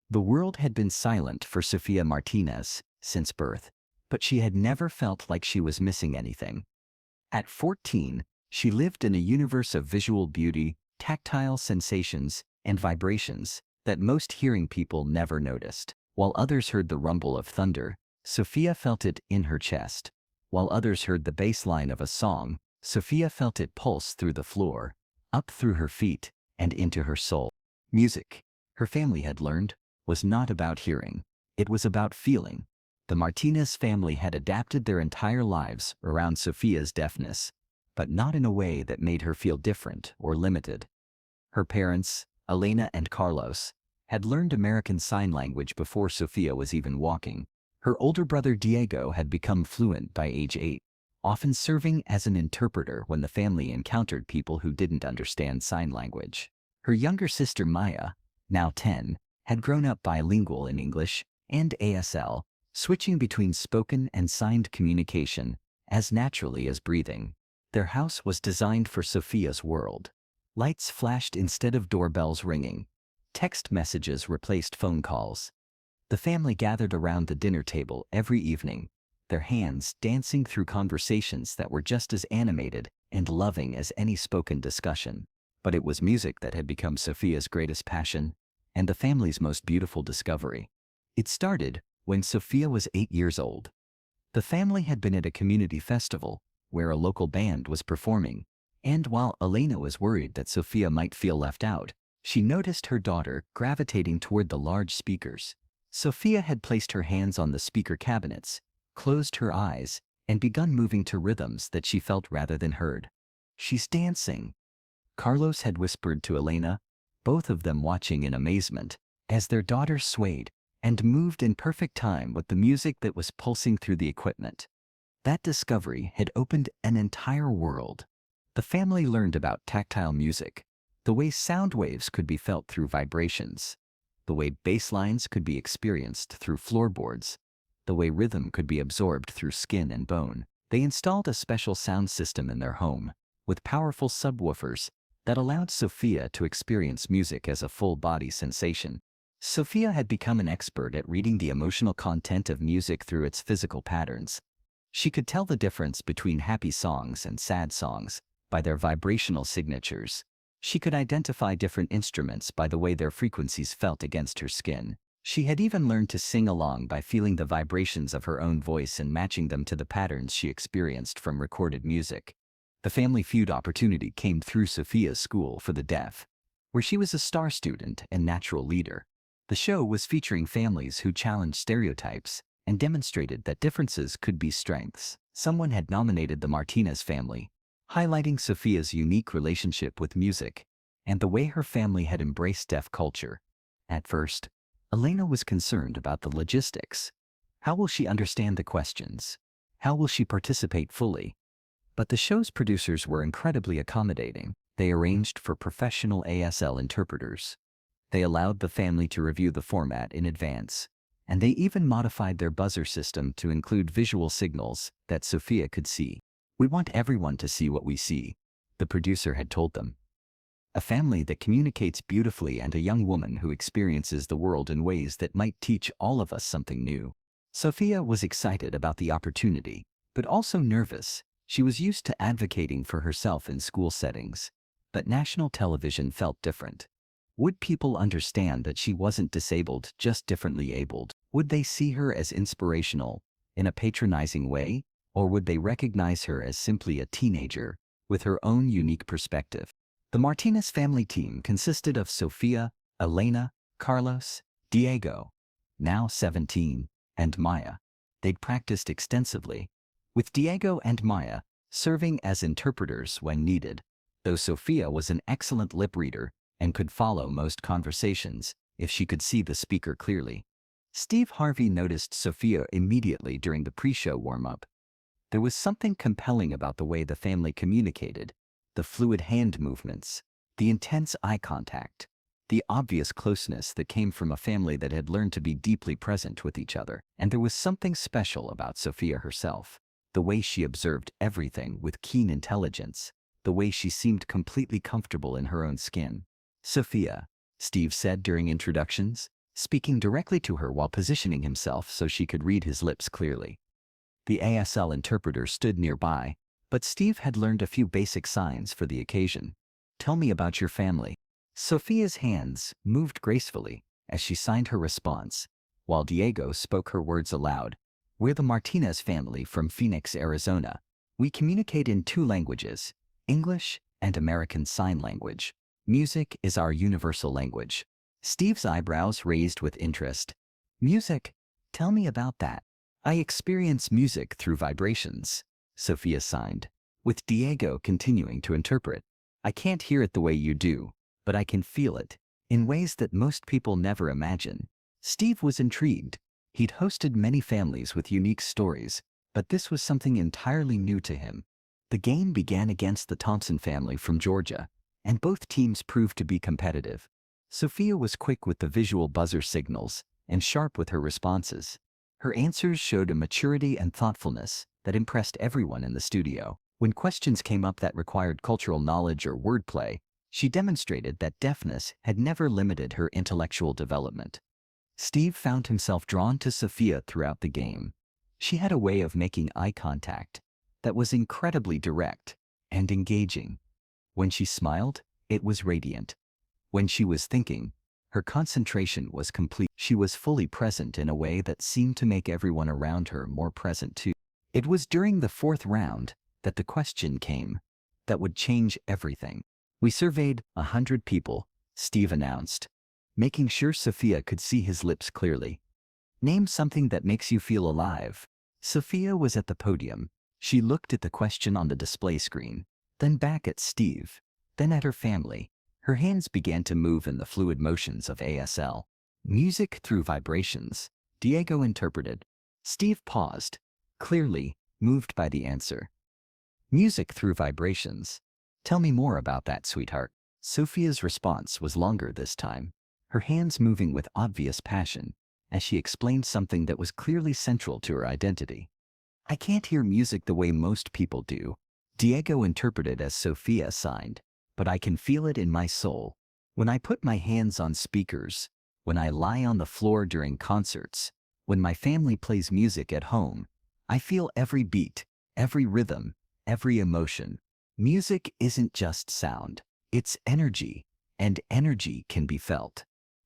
The world had been silent for Sophia Martinez since birth, but she had never felt like she was missing anything. At 14, she lived in a universe of visual beauty, tactile sensations, and vibrations that most hearing people never noticed. While others heard the rumble of thunder, Sophia felt it in her chest. While others heard the bass line of a song, Sophia felt it pulse through the floor, up through her feet, and into her soul. Music, her family had learned, was not about hearing. It was about feeling. The Martinez family had adapted their entire lives around Sophia's deafness, but not in a way that made her feel different or limited. Her parents, Elena and Carlos, had learned American Sign Language before Sophia was even walking. Her older brother Diego had become fluent by age 8, often serving as an interpreter when the family encountered people who didn't understand sign language. Her younger sister Maya, now 10, had grown up bilingual in English and ASL, switching between spoken and signed communication as naturally as breathing. Their house was designed for Sophia's world. Lights flashed instead of doorbells ringing. Text messages replaced phone calls. The family gathered around the dinner table every evening, their hands dancing through conversations that were just as animated and loving as any spoken discussion. But it was music that had become Sophia's greatest passion and the family's most beautiful discovery. It started when Sophia was 8 years old. The family had been at a community festival where a local band was performing, and while Elena was worried that Sophia might feel left out, she noticed her daughter gravitating toward the large speakers. Sophia had placed her hands on the speaker cabinets, closed her eyes, and begun moving to rhythms that she felt rather than heard. "She's dancing," Carlos had whispered to Elena, both of them watching in amazement as their daughter swayed and moved in perfect time with the music that was pulsing through the equipment. That discovery had opened an entire world. The family learned about tactile music, the way sound waves could be felt through vibrations, the way bass lines could be experienced through floorboards, the way rhythm could be absorbed through skin and bone. They installed a special sound system in their home, with powerful subwoofers that allowed Sophia to experience music as a full-body sensation. Sophia had become an expert at reading the emotional content of music through its physical patterns. She could tell the difference between happy songs and sad songs by their vibrational signatures. She could identify different instruments by the way their frequencies felt against her skin. She had even learned to sing along by feeling the vibrations of her own voice and matching them to the patterns she experienced from recorded music. The Family Feud opportunity came through Sophia's school for the deaf, where she was a star student and natural leader. The show was featuring families who challenged stereotypes and demonstrated that differences could be strengths. Someone had nominated the Martinez family, highlighting Sophia's unique relationship with music and the way her family had embraced deaf culture. At first, Elena was concerned about the logistics. How will she understand the questions? How will she participate fully? But the show's producers were incredibly accommodating. They arranged for professional ASL interpreters. They allowed the family to review the format in advance, and they even modified their buzzer system to include visual signals that Sophia could see. "We want everyone to see what we see," the producer had told them. "A family that communicates beautifully and a young woman who experiences the world in ways that might teach all of us something new." Sophia was excited about the opportunity, but also nervous. She was used to advocating for herself in school settings, but national television felt different. Would people understand that she wasn't disabled, just differently abled? Would they see her as inspirational in a patronizing way, or would they recognize her as simply a teenager with her own unique perspective? The Martinez family team consisted of Sophia, Elena, Carlos, Diego, now 17, and Maya. They'd practiced extensively, with Diego and Maya serving as interpreters when needed, though Sophia was an excellent lip reader and could follow most conversations if she could see the speaker clearly. Steve Harvey noticed Sophia immediately during the pre-show warm-up. There was something compelling about the way the family communicated, the fluid hand movements, the intense eye contact, the obvious closeness that came from a family that had learned to be deeply present with each other. And there was something special about Sophia herself, the way she observed everything with keen intelligence, the way she seemed completely comfortable in her own skin. "Sophia," Steve said during introductions, speaking directly to her while positioning himself so she could read his lips clearly. The ASL interpreter stood nearby, but Steve had learned a few basic signs for the occasion. Tell me about your family. Sophia's hands moved gracefully as she signed her response, while Diego spoke her words aloud. We're the Martinez family from Phoenix, Arizona. We communicate in 2 languages, English and American Sign Language. Music is our universal language. Steve's eyebrows raised with interest. Music? Tell me about that. I experience music through vibrations, Sophia signed, with Diego continuing to interpret. I can't hear it the way you do, but I can feel it, in ways that most people never imagine. Steve was intrigued. He'd hosted many families with unique stories, but this was something entirely new to him. The game began against the Thompson family from Georgia, and both teams proved to be competitive. Sophia was quick with the visual buzzer signals and sharp with her responses. Her answers showed a maturity and thoughtfulness that impressed everyone in the studio. When questions came up that required cultural knowledge or wordplay, she demonstrated that deafness had never limited her intellectual development. Steve found himself drawn to Sophia throughout the game. She had a way of making eye contact that was incredibly direct and engaging. When she smiled, it was radiant. When she was thinking, her concentration was complete. She was fully present in a way that seemed to make everyone around her more present too. It was during the 4th round that the question came that would change everything. We surveyed 100 people, Steve announced, making sure Sophia could see his lips clearly. Name something that makes you feel alive. Sophia was at the podium. She looked at the question on the display screen, then back at Steve, then at her family. Her hands began to move in the fluid motions of ASL. Music through vibrations, Diego interpreted. Steve paused, clearly moved by the answer. Music through vibrations. Tell me more about that, sweetheart. Sophia's response was longer this time, her hands moving with obvious passion as she explained something that was clearly central to her identity. I can't hear music the way most people do, Diego interpreted as Sophia signed, but I can feel it in my soul. When I put my hands on speakers, when I lie on the floor during concerts, when my family plays music at home, I feel every beat, every rhythm, every emotion. Music isn't just sound, it's energy, and energy can be felt.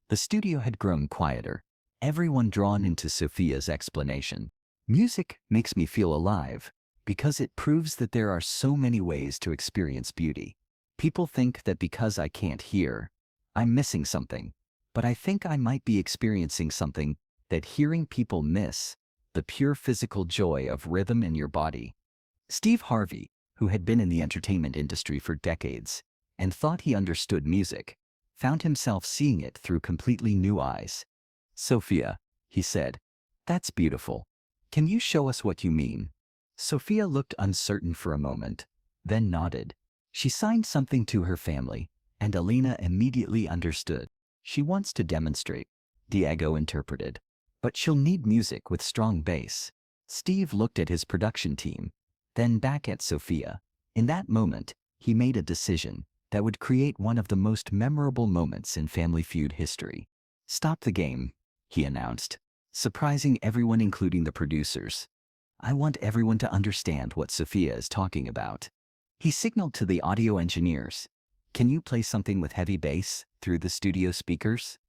The studio had grown quieter, everyone drawn into Sophia's explanation. Music makes me feel alive because it proves that there are so many ways to experience beauty. People think that because I can't hear, I'm missing something, but I think I might be experiencing something that hearing people miss, the pure physical joy of rhythm in your body. Steve Harvey, who had been in the entertainment industry for decades and thought he understood music, found himself seeing it through completely new eyes. Sophia, he said, that's beautiful. Can you show us what you mean? Sophia looked uncertain for a moment, then nodded. She signed something to her family, and Alina immediately understood. She wants to demonstrate, Diego interpreted, but she'll need music with strong bass. Steve looked at his production team, then back at Sophia. In that moment, he made a decision that would create one of the most memorable moments in Family Feud history. Stop the game, he announced, surprising everyone including the producers. I want everyone to understand what Sophia is talking about. He signaled to the audio engineers. Can you play something with heavy bass through the studio speakers?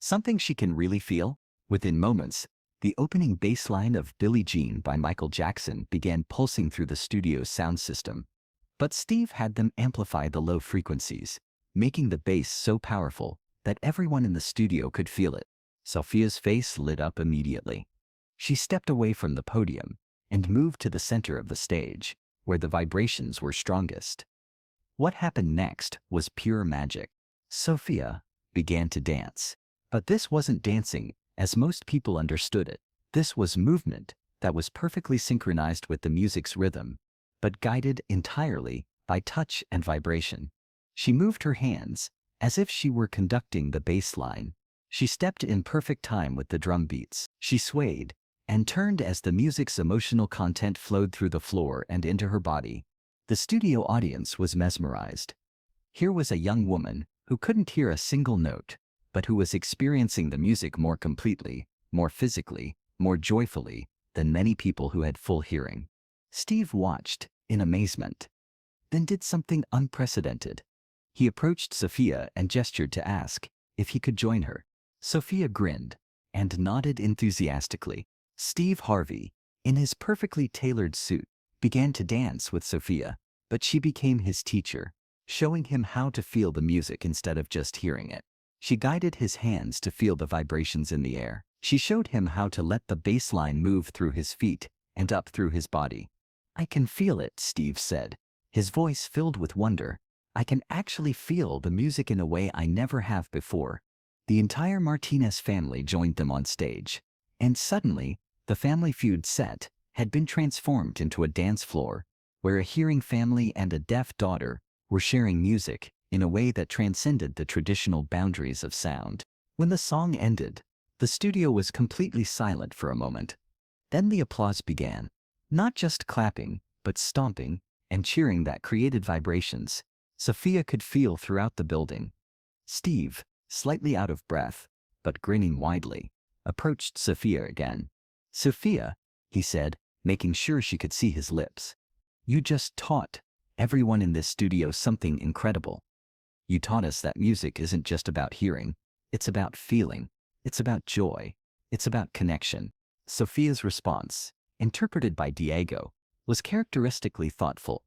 Something she can really feel? Within moments, the opening bass line of Billie Jean by Michael Jackson began pulsing through the studio's sound system. But Steve had them amplify the low frequencies, making the bass so powerful that everyone in the studio could feel it. Sophia's face lit up immediately. She stepped away from the podium and moved to the center of the stage, where the vibrations were strongest. What happened next was pure magic. Sophia began to dance. But this wasn't dancing as most people understood it. This was movement that was perfectly synchronized with the music's rhythm, but guided entirely by touch and vibration. She moved her hands as if she were conducting the bass line. She stepped in perfect time with the drum beats. She swayed and turned as the music's emotional content flowed through the floor and into her body. The studio audience was mesmerized. Here was a young woman who couldn't hear a single note, but who was experiencing the music more completely, more physically, more joyfully than many people who had full hearing. Steve watched in amazement, then did something unprecedented. He approached Sophia and gestured to ask if he could join her. Sophia grinned and nodded enthusiastically. Steve Harvey, in his perfectly tailored suit, began to dance with Sophia, but she became his teacher, showing him how to feel the music instead of just hearing it. She guided his hands to feel the vibrations in the air. She showed him how to let the bass line move through his feet and up through his body. "I can feel it," Steve said, his voice filled with wonder. "I can actually feel the music in a way I never have before." The entire Martinez family joined them on stage, and suddenly, the Family Feud set had been transformed into a dance floor where a hearing family and a deaf daughter were sharing music in a way that transcended the traditional boundaries of sound. When the song ended, the studio was completely silent for a moment. Then the applause began, not just clapping, but stomping and cheering that created vibrations Sophia could feel throughout the building. Steve, slightly out of breath, but grinning widely, approached Sophia again. "Sophia," he said, making sure she could see his lips, "you just taught everyone in this studio something incredible. You taught us that music isn't just about hearing, it's about feeling, it's about joy, it's about connection." Sophia's response, interpreted by Diego, was characteristically thoughtful.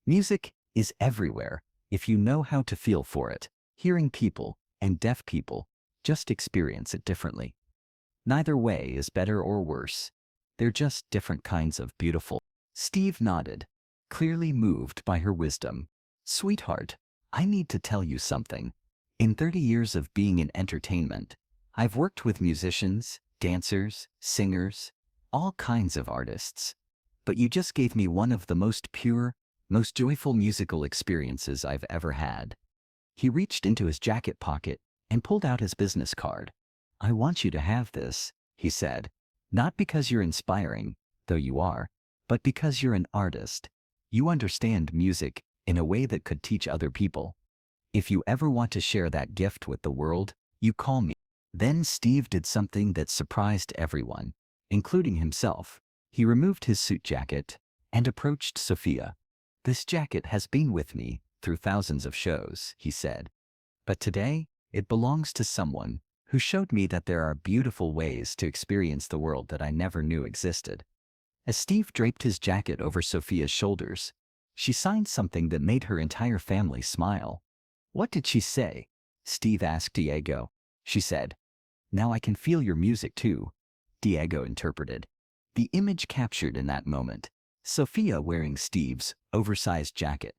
"Music is everywhere if you know how to feel for it. Hearing people and deaf people just experience it differently. Neither way is better or worse. They're just different kinds of beautiful." Steve nodded, clearly moved by her wisdom. "Sweetheart, I need to tell you something. In 30 years of being in entertainment, I've worked with musicians, dancers, singers, all kinds of artists. But you just gave me one of the most pure, most joyful musical experiences I've ever had." He reached into his jacket pocket and pulled out his business card. "I want you to have this," he said, "not because you're inspiring, though you are, but because you're an artist. You understand music in a way that could teach other people. If you ever want to share that gift with the world, you call me." Then Steve did something that surprised everyone, including himself. He removed his suit jacket and approached Sophia. "This jacket has been with me through thousands of shows," he said. "But today, it belongs to someone who showed me that there are beautiful ways to experience the world that I never knew existed." As Steve draped his jacket over Sophia's shoulders, she signed something that made her entire family smile. "What did she say?" Steve asked Diego. "She said, 'Now I can feel your music too,'" Diego interpreted. The image captured in that moment, Sophia wearing Steve's oversized jacket,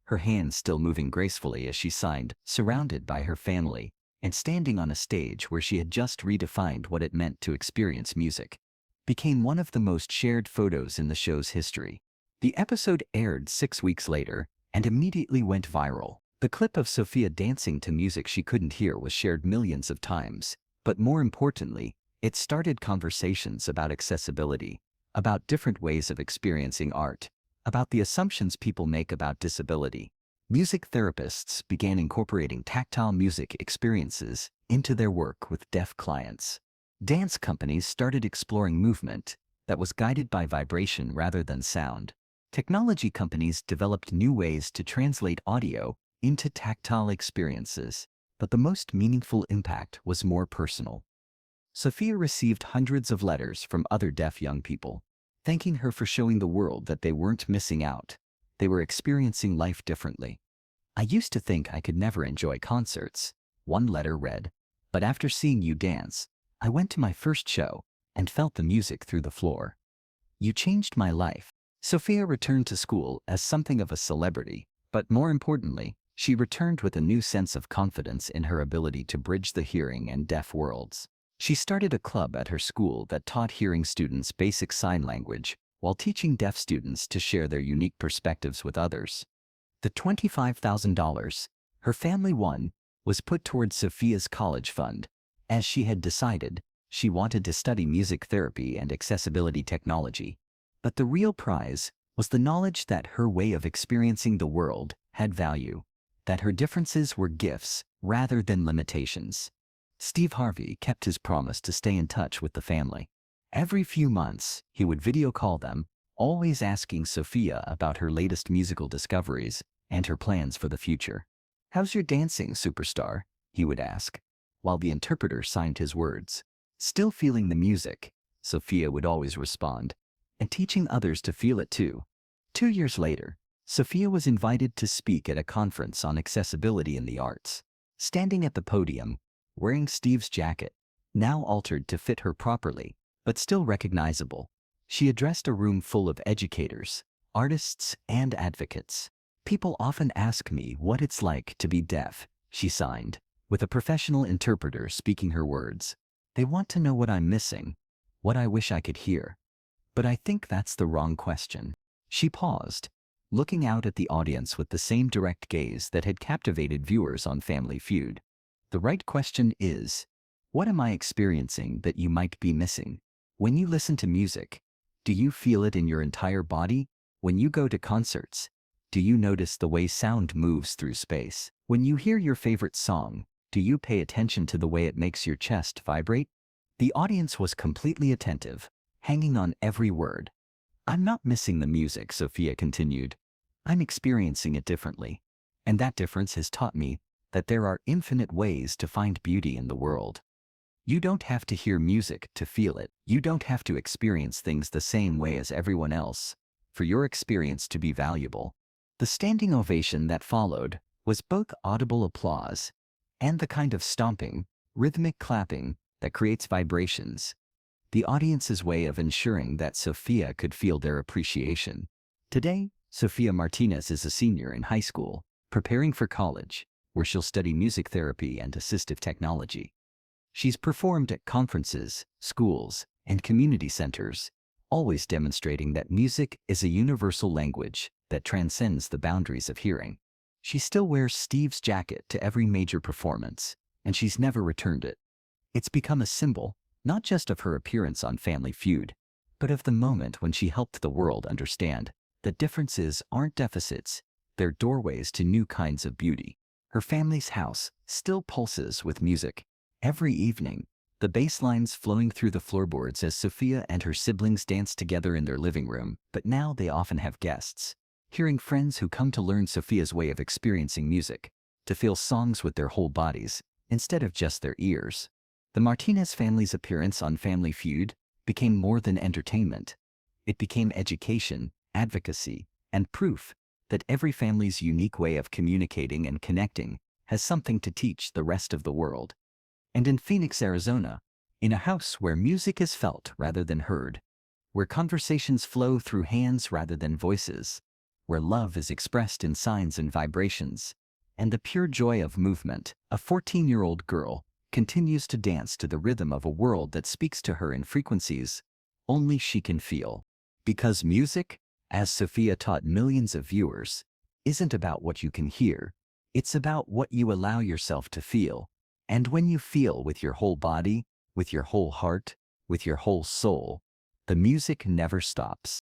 her hands still moving gracefully as she signed, surrounded by her family, and standing on a stage where she had just redefined what it meant to experience music, became one of the most shared photos in the show's history. The episode aired 6 weeks later and immediately went viral. The clip of Sophia dancing to music she couldn't hear was shared millions of times, but more importantly, it started conversations about accessibility, about different ways of experiencing art, about the assumptions people make about disability. Music therapists began incorporating tactile music experiences into their work with deaf clients. Dance companies started exploring movement that was guided by vibration rather than sound. Technology companies developed new ways to translate audio into tactile experiences, but the most meaningful impact was more personal. Sophia received hundreds of letters from other deaf young people, thanking her for showing the world that they weren't missing out. They were experiencing life differently. "I used to think I could never enjoy concerts," one letter read, "but after seeing you dance, I went to my first show and felt the music through the floor. You changed my life." Sophia returned to school as something of a celebrity, but more importantly, she returned with a new sense of confidence in her ability to bridge the hearing and deaf worlds. She started a club at her school that taught hearing students basic sign language while teaching deaf students to share their unique perspectives with others. The $25,000 her family won was put towards Sophia's college fund, as she had decided she wanted to study music therapy and accessibility technology. But the real prize was the knowledge that her way of experiencing the world had value, that her differences were gifts rather than limitations. Steve Harvey kept his promise to stay in touch with the family. Every few months, he would video call them, always asking Sophia about her latest musical discoveries and her plans for the future. "How's your dancing, superstar?" he would ask, while the interpreter signed his words. "Still feeling the music," Sophia would always respond, "and teaching others to feel it too." 2 years later, Sophia was invited to speak at a conference on accessibility in the arts. Standing at the podium, wearing Steve's jacket, now altered to fit her properly, but still recognizable, she addressed a room full of educators, artists, and advocates. "People often ask me what it's like to be deaf," she signed, with a professional interpreter speaking her words. "They want to know what I'm missing, what I wish I could hear. But I think that's the wrong question." She paused, looking out at the audience with the same direct gaze that had captivated viewers on Family Feud. The right question is, what am I experiencing that you might be missing? When you listen to music, do you feel it in your entire body? When you go to concerts, do you notice the way sound moves through space? When you hear your favorite song, do you pay attention to the way it makes your chest vibrate? The audience was completely attentive, hanging on every word. "I'm not missing the music," Sophia continued. "I'm experiencing it differently. And that difference has taught me that there are infinite ways to find beauty in the world. You don't have to hear music to feel it. You don't have to experience things the same way as everyone else for your experience to be valuable." The standing ovation that followed was both audible applause and the kind of stomping, rhythmic clapping that creates vibrations. The audience's way of ensuring that Sophia could feel their appreciation. Today, Sophia Martinez is a senior in high school, preparing for college, where she'll study music therapy and assistive technology. She's performed at conferences, schools, and community centers, always demonstrating that music is a universal language that transcends the boundaries of hearing. She still wears Steve's jacket to every major performance, and she's never returned it. It's become a symbol, not just of her appearance on Family Feud, but of the moment when she helped the world understand that differences aren't deficits, they're doorways to new kinds of beauty. Her family's house still pulses with music. Every evening, the bass lines flowing through the floorboards as Sophia and her siblings dance together in their living room, but now they often have guests. Hearing friends who come to learn Sophia's way of experiencing music, to feel songs with their whole bodies, instead of just their ears. The Martinez family's appearance on Family Feud became more than entertainment. It became education, advocacy, and proof that every family's unique way of communicating and connecting has something to teach the rest of the world. And in Phoenix, Arizona, in a house where music is felt rather than heard, where conversations flow through hands rather than voices, where love is expressed in signs and vibrations, and the pure joy of movement, a 14-year-old girl continues to dance to the rhythm of a world that speaks to her in frequencies only she can feel. Because music, as Sophia taught millions of viewers, isn't about what you can hear, it's about what you allow yourself to feel. And when you feel with your whole body, with your whole heart, with your whole soul, the music never stops.